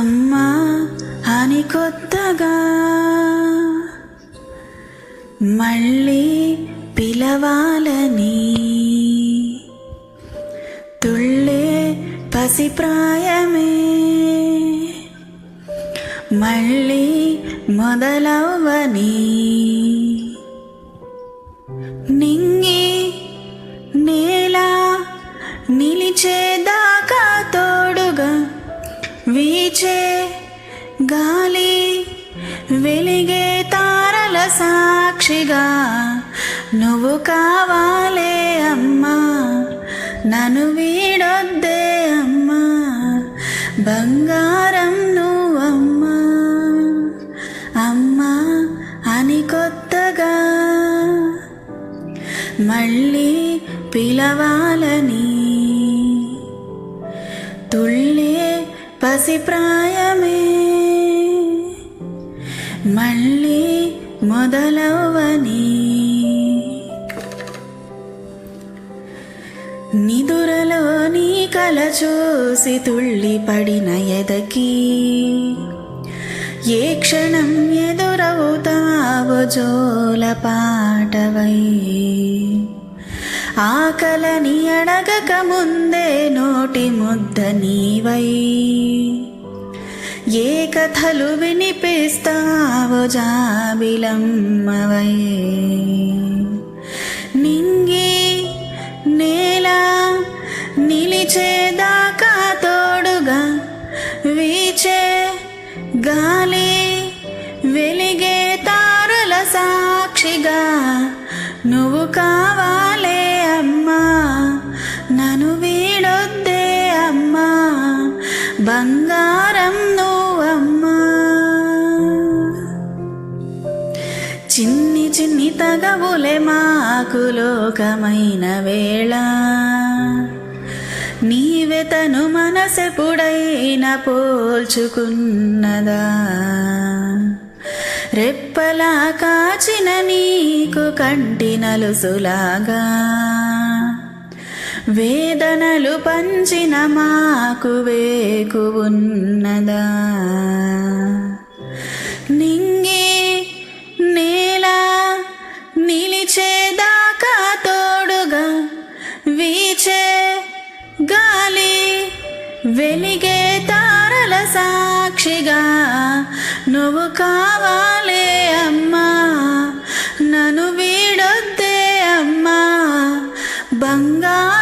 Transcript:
అమ్మా అని కొత్తగా మళ్ళీ పిలవాలని తుళ్ళే పసిప్రాయమే మళ్ళీ మొదలవ్వని నింగి నేల నిలిచేదాకా తోడుగా వీచే గాలి వెలిగే తారల సాక్షిగా నువ్వు కావాలే అమ్మా, నన్ను వీడొద్దే అమ్మా, బంగారం నువ్వమ్మా. అమ్మా అని కొత్తగా మళ్ళీ పిలవాలని తుళ్ళే పసిప్రాయమే మళ్ళీ మొదలవ్వని నిదురలో నీ కల చూసి తుళ్ళి పడిన ఎదకి ఏ క్షణం ఎదురవుతావో జోల పాటవై ఆకలని అడగక ముందే నోటి ముద్ద నీవై ఏ కథలు వినిపిస్తావో జాబిలమ్మవై నింగి నేల నిలిచేదాకా తోడుగా వీచే గాలి వెలిగే తారల సాక్షిగా నువ్వు కావాలే అమ్మా, నన్ను వీడొద్దే అమ్మా, బంగారం నువ్వమ్మా. చిన్ని చిన్ని తగవులే మాకు లోకమైన వేళ నీవెతను మనసెప్పుడైనా పోల్చుకున్నదా, రెప్పలా కాచిన నీకు కంటి నలుసులాగా వేదనలు పంచిన మాకు వేకువున్నదా. నింగి నేల నిలిచేదాకా తోడుగా వీచే గాలి వెలిగే తారల సాక్షిగా నువ్వు కావాలే అమ్మా, నన్ను వీడొద్దే అమ్మా, బంగారం